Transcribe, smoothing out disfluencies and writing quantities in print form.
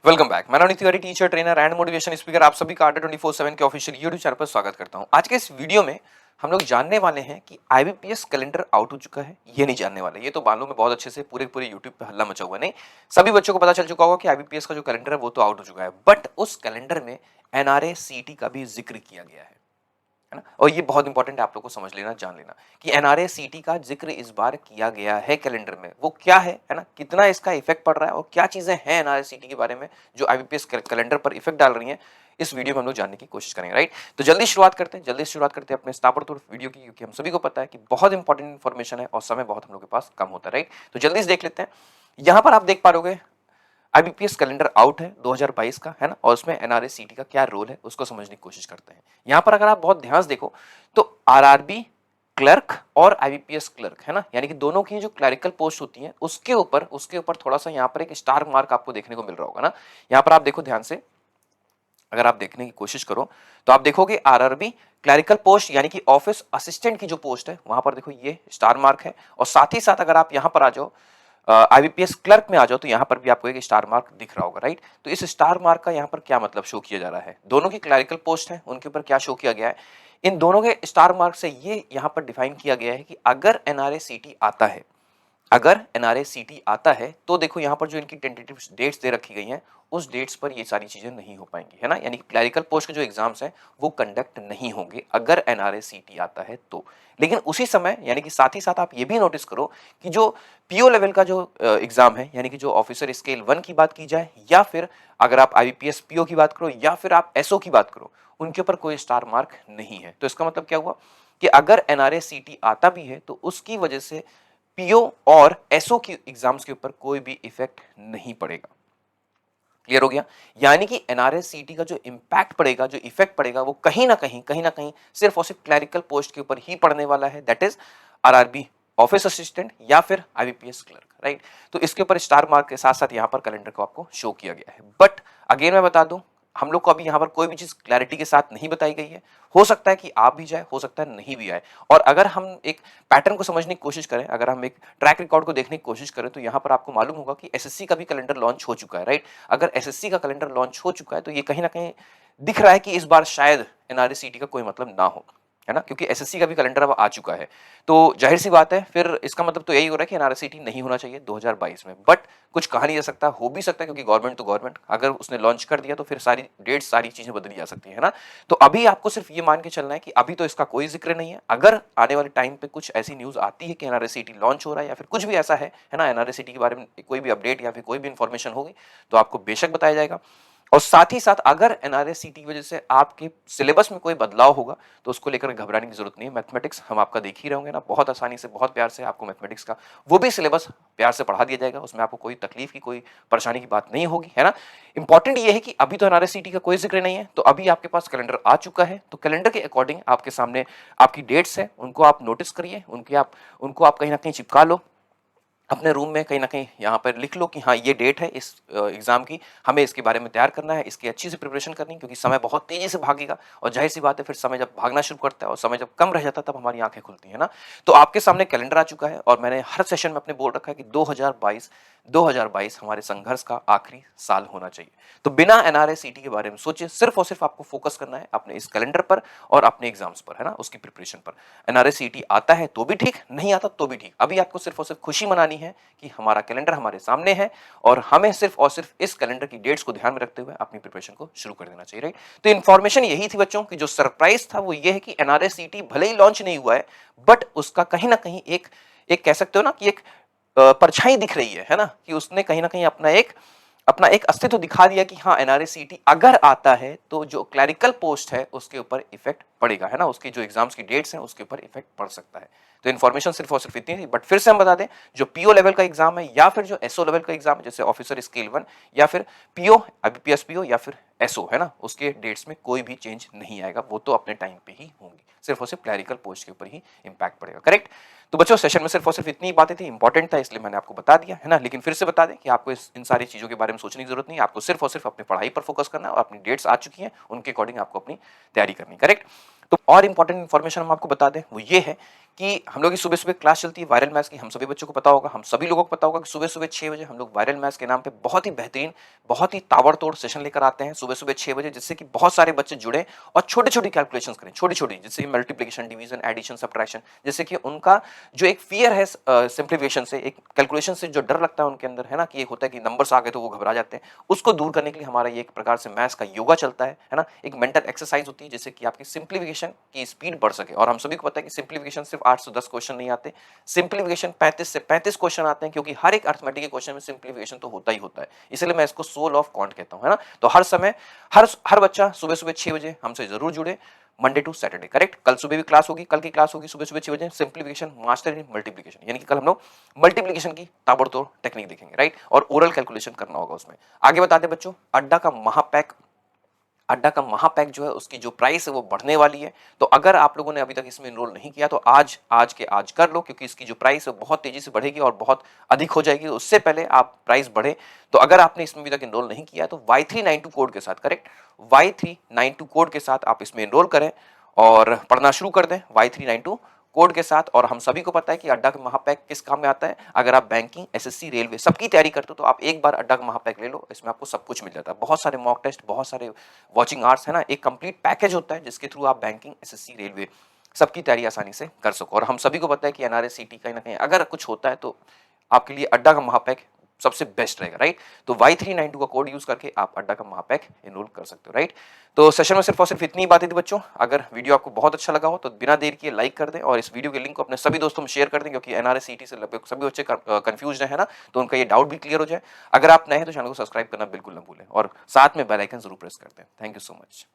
Welcome back. मैं Navneet Tiwari, teacher, trainer and motivation speaker, आप सभी का 24/7 के ऑफिशियल यूट्यूब चैनल पर स्वागत करता हूं। आज के इस वीडियो में हम लोग जानने वाले हैं कि आईबीपीएस कैलेंडर आउट हो चुका है। ये नहीं जानने वाले, ये तो मालूम है बहुत अच्छे से, पूरे पूरे यूट्यूब पे हल्ला मचा हुआ। नहीं, सभी बच्चों को पता चल चुका होगा कि आईबीपीएस का जो कैलेंडर है वो तो आउट हो चुका है, बट उस कैलेंडर में एनआरए सीटी का भी जिक्र किया गया है ना। और ये बहुत इंपॉर्टेंट है, आप लोग को समझ लेना, जान लेना कि एनआरए सीटी का जिक्र इस बार किया गया है कैलेंडर में। वो क्या है ना, कितना इसका इफेक्ट पड़ रहा है और क्या चीजें हैं एनआरए सीटी के बारे में जो आईबीपीएस कैलेंडर पर इफेक्ट डाल रही हैं, इस वीडियो में हम लोग जानने की कोशिश करेंगे। राइट, तो जल्दी शुरुआत करते हैं, अपने ताबड़तोड़ वीडियो की, क्योंकि हम सभी को पता है कि बहुत इंपॉर्टेंट इन्फॉर्मेशन है और समय बहुत हम लोग के पास कम होता है। राइट, तो जल्दी से देख लेते हैं। यहां पर आप देख पा रहे आईबीपीएस कैलेंडर आउट है 2022 का, है ना, और उसमें एनआरए सीटी का क्या रोल है उसको समझने की कोशिश करते हैं। यहां पर अगर आप बहुत ध्यान से देखो तो आरआरबी क्लर्क और आईबीपीएस क्लर्क, है ना, यानी कि दोनों की जो क्लरिकल पोस्ट होती हैं उसके ऊपर थोड़ा सा यहां पर एक स्टार मार्क आपको देखने को मिल रहा होगा ना। यहां पर आप देखो ध्यान से, अगर आप देखने की कोशिश करो तो आप देखोगे आरआरबी क्लरिकल पोस्ट यानी कि ऑफिस असिस्टेंट की जो पोस्ट है वहां पर देखो ये स्टार मार्क है, और साथ ही साथ अगर आप यहां पर आ जाओ आईबीपीएस क्लर्क में आ जाओ तो यहां पर भी आपको एक स्टार मार्क दिख रहा होगा। राइट, तो इस स्टार मार्क का यहां पर क्या मतलब शो किया जा रहा है, दोनों की क्लरिकल पोस्ट है उनके ऊपर क्या शो किया गया है। इन दोनों के स्टार मार्क से ये यहां पर डिफाइन किया गया है कि अगर एनआरए सीटी आता है, अगर एनआरए सीटी आता है तो देखो यहां पर जो इनकी टेंटेटिव डेट्स दे रखी गई हैं उस डेट्स पर ये सारी चीजें नहीं हो पाएंगी, है ना, यानी कि क्लरिकल पोस्ट के जो एग्जाम्स हैं वो कंडक्ट नहीं होंगे अगर एनआरए सीटी आता है तो। लेकिन उसी समय यानी कि साथ ही साथ आप ये भी नोटिस करो कि जो पीओ लेवल का जो एग्जाम है, यानी कि जो ऑफिसर स्केल 1 की बात की जाए या फिर अगर आप आईबीपीएस पीओ की बात करो या फिर आप एसओ की बात करो, उनके ऊपर कोई स्टार मार्क नहीं है। तो इसका मतलब क्या हुआ कि अगर एनआरए सीटी आता भी है तो उसकी वजह से पीओ और एसओ की एग्जाम्स के ऊपर कोई भी इफेक्ट नहीं पड़ेगा। क्लियर हो गया, यानी कि एनआरए सीटी का जो इंपैक्ट पड़ेगा, जो इफेक्ट पड़ेगा, वो कहीं ना कहीं सिर्फ और सिर्फ क्लरिकल पोस्ट के ऊपर ही पड़ने वाला है, that is RRB office assistant या फिर आईबीपीएस क्लर्क। राइट, तो इसके ऊपर स्टार मार्क के साथ साथ यहां पर कैलेंडर को आपको शो किया गया है। बट अगेन मैं बता दूं, हम लोग को अभी यहां पर कोई भी चीज क्लैरिटी के साथ नहीं बताई गई है। हो सकता है कि आ भी जाए, हो सकता है नहीं भी आए। और अगर हम एक पैटर्न को समझने की कोशिश करें, अगर हम एक ट्रैक रिकॉर्ड को देखने की कोशिश करें तो यहां पर आपको मालूम होगा कि एसएससी का भी कैलेंडर लॉन्च हो चुका है। राइट, अगर एसएससी का कैलेंडर लॉन्च हो चुका है तो ये कहीं ना कहीं दिख रहा है कि इस बार शायद एनआरए सीटी का कोई मतलब ना हो, है ना, क्योंकि एसएससी का भी कैलेंडर अब आ चुका है। तो जाहिर सी बात है, फिर इसका मतलब तो यही हो रहा है कि एनआरए सीटी नहीं होना चाहिए 2022 में। बट कुछ कहा नहीं जा सकता, हो भी सकता है, क्योंकि गवर्नमेंट तो गवर्नमेंट, अगर उसने लॉन्च कर दिया तो फिर सारी डेट्स, सारी चीजें बदली जा सकती है ना। तो अभी आपको सिर्फ ये मान के चलना है कि अभी तो इसका कोई जिक्र नहीं है। अगर आने वाले टाइम पे कुछ ऐसी न्यूज आती है कि एनआरए सीटी लॉन्च हो रहा है या फिर कुछ भी ऐसा है ना, एनआरए सीटी के बारे में कोई भी अपडेट या फिर कोई भी इंफॉर्मेशन होगी तो आपको बेशक बताया जाएगा। और साथ ही साथ अगर एनआरए सीटी की वजह से आपके सिलेबस में कोई बदलाव होगा तो उसको लेकर घबराने की जरूरत नहीं है। मैथमेटिक्स हम आपका देख ही रहोगे ना, बहुत आसानी से, बहुत प्यार से आपको मैथमेटिक्स का वो भी सिलेबस प्यार से पढ़ा दिया जाएगा, उसमें आपको कोई तकलीफ की, कोई परेशानी की बात नहीं होगी, है ना। इंपॉर्टेंट ये है कि अभी तो एनआरए सीटी का कोई जिक्र नहीं है, तो अभी आपके पास कैलेंडर आ चुका है, तो कैलेंडर के अकॉर्डिंग आपके सामने आपकी डेट्स है, उनको आप नोटिस करिए, उनको आप कहीं ना कहीं चिपका लो अपने रूम में, कहीं ना कहीं यहाँ पर लिख लो कि हाँ ये डेट है इस एग्जाम की, हमें इसके बारे में तैयार करना है, इसकी अच्छी से प्रिपरेशन करनी है, क्योंकि समय बहुत तेजी से भागेगा और जाहिर सी बात है फिर समय जब भागना शुरू करता है और समय जब कम रह जाता है तब हमारी आंखें खुलती है ना। तो आपके सामने कैलेंडर आ चुका है और मैंने हर सेशन में अपने बोल रखा है कि 2022 हमारे संघर्ष का आखिरी साल होना चाहिए। तो बिना एनआरए सीटी के बारे में सोचे, सिर्फ और सिर्फ आपको फोकस करना है अपने इस कैलेंडर पर और अपने एग्जाम्स पर, है ना, उसकी प्रिपरेशन पर। एनआरए सीटी आता है तो भी ठीक, नहीं आता तो भी ठीक, अभी आपको सिर्फ और सिर्फ खुशी मनानी है कि हमारा कैलेंडर हमारे सामने है और हमें सिर्फ और सिर्फ इस कैलेंडर की डेट्स को ध्यान में रखते हुए अपनी प्रिपरेशन को शुरू कर देना चाहिए। राइट, तो इन्फॉर्मेशन यही थी बच्चों की, जो सरप्राइज था वो ये है कि एनआरए सीटी भले ही लॉन्च नहीं हुआ है बट उसका कहीं ना कहीं एक एक कह सकते हो ना कि एक परछाई दिख रही है ना, कि उसने कहीं ना कहीं अपना एक अस्तित्व दिखा दिया कि हाँ एनआरए सीटी अगर आता है तो जो क्लरिकल पोस्ट है उसके ऊपर इफेक्ट पड़ेगा, है ना, उसकी जो एग्जाम्स की डेट्स हैं उसके ऊपर इफेक्ट पड़ सकता है। तो इन्फॉर्मेशन सिर्फ और सिर्फ इतनी थी, बट फिर से हम बता दें, जो पीओ लेवल का एग्जाम है या फिर जो एसओ लेवल का एग्जाम है, जैसे ऑफिसर स्केल 1 या फिर पीओ, आईबीपीएस पीओ या फिर एसओ, है ना, उसके डेट्स में कोई भी चेंज नहीं आएगा, वो तो अपने टाइम पे ही होंगी, सिर्फ और सिर्फ क्लरिकल पोस्ट के ऊपर ही इंपैक्ट पड़ेगा। करेक्ट, तो बच्चों सेशन में सिर्फ और सिर्फ इतनी बातें थी, इंपॉर्टेंट था इसलिए मैंने आपको बता दिया, है ना। लेकिन फिर से बता दें कि आपको इन सारी चीजों के बारे में सोचने की जरूरत नहीं है, आपको सिर्फ और सिर्फ अपनी पढ़ाई पर फोकस करना है और अपनी डेट्स आ चुकी हैं उनके अकॉर्डिंग आपको अपनी तैयारी करनी। करेक्ट, तो और इंपॉर्टेंट इन्फॉर्मेशन हम आपको बता दें वो ये है कि हम लोग की सुबह-सुबह क्लास चलती है वायरल मैथ्स की, हम सभी बच्चों को पता होगा, हम सभी लोगों को पता होगा कि सुबह-सुबह 6 बजे हम लोग वायरल मैथ्स के नाम पे बहुत ही बेहतरीन, बहुत ही ताबड़तोड़ सेशन लेकर आते हैं सुबह-सुबह 6 बजे, जिससे कि बहुत सारे बच्चे जुड़े और छोटी-छोटी कैलकुलेशंस करें, छोटी-छोटी, जैसे मल्टीप्लिकेशन, डिवीजन, एडिशन, सब्ट्रैक्शन, जिससे कि उनका जो एक फ़ियर है सिम्प्लिफिकेशन से, एक कैलकुलेशन से जो डर लगता है उनके अंदर, है ना? कि एक होता है कि नंबर्स आ गए तो वो घबरा जाते हैं, उसको दूर करने के लिए हमारा ये एक प्रकार से मैथ्स का योगा चलता है ना? एक मेंटल एक्सरसाइज होती है जिससे कि आपकी सिम्प्लिफिकेशन की स्पीड बढ़ सके। और हम सभी को पता है कि सिम्प्लिफिकेशन सिर्फ 8 से 10 क्वेश्चन नहीं आते, सिम्प्लिफिकेशन 35 से 35 क्वेश्चन आते हैं, क्योंकि हर एक अरिथमेटिक के क्वेश्चन में सिम्प्लिफिकेशन तो होता ही होता है। इसलिए मैं इसको सोल ऑफ क्वांट कहता हूँ, है ना? तो हर समय हर बच्चा सुबह-सुबह 6 बजे हमसे ज़रूर जुड़े, मंडे टू सैटरडे, करेक्ट? कल सुबह भी क्लास होगी, कल की क्लास होगी सुबह-सुबह 6 बजे, सिम्प्लिफिकेशन मास्टर इन मल्टीप्लिकेशन, यानी कि कल हम लोग मल्टीप्लिकेशन की ताबड़तोड़ टेक्निक देखेंगे, राइट? और ओरल कैलकुलेशन करना होगा उसमें। आगे बताते हैं बच्चों, अड्डा का महापैक जो है उसकी जो प्राइस है वो बढ़ने वाली है। तो अगर आप लोगों ने अभी तक इसमें एनरोल नहीं किया तो आज कर लो, क्योंकि इसकी जो प्राइस है बहुत तेजी से बढ़ेगी और बहुत अधिक हो जाएगी। उससे पहले आप प्राइस बढ़े, तो अगर आपने इसमें अभी तक एनरोल नहीं किया तो Y392 कोड के साथ, करेक्ट, Y392 कोड के साथ आप इसमें एनरोल करें और पढ़ना शुरू कर दें Y392 कोड के साथ। और हम सभी को पता है कि अड्डा का महापैक किस काम में आता है। अगर आप बैंकिंग, एसएससी, रेलवे सबकी तैयारी करते हो तो आप एक बार अड्डा का महापैक ले लो, इसमें आपको सब कुछ मिल जाता है। बहुत सारे मॉक टेस्ट, बहुत सारे वॉचिंग आवर्स, है ना? एक कंप्लीट पैकेज होता है जिसके थ्रू आप बैंकिंग, एसएससी, रेलवे सबकी तैयारी आसानी से कर सको। और हम सभी को पता है कि एनआरएस, सीटी कहीं ना कहीं अगर कुछ होता है तो आपके लिए अड्डा का महापैक सबसे बेस्ट रहेगा, राइट? तो Y392 का कोड यूज करके आप अड्डा का महापैक एनरोल कर सकते हो, राइट? तो सेशन में सिर्फ और सिर्फ इतनी ही बातें थी बच्चों। अगर वीडियो आपको बहुत अच्छा लगा हो तो बिना देर किए लाइक कर दें और इस वीडियो के लिंक को अपने सभी दोस्तों में शेयर कर दें, क्योंकि एनआरएस, सीटी से लगभग सभी बच्चे कंफ्यूज है ना, तो उनका ये डाउट भी क्लियर हो जाए। अगर आप नए हैं तो चैनल को सब्सक्राइब करना बिल्कुल ना भूलें और साथ में बेल आइकन जरूर प्रेस कर दें। Thank you so much.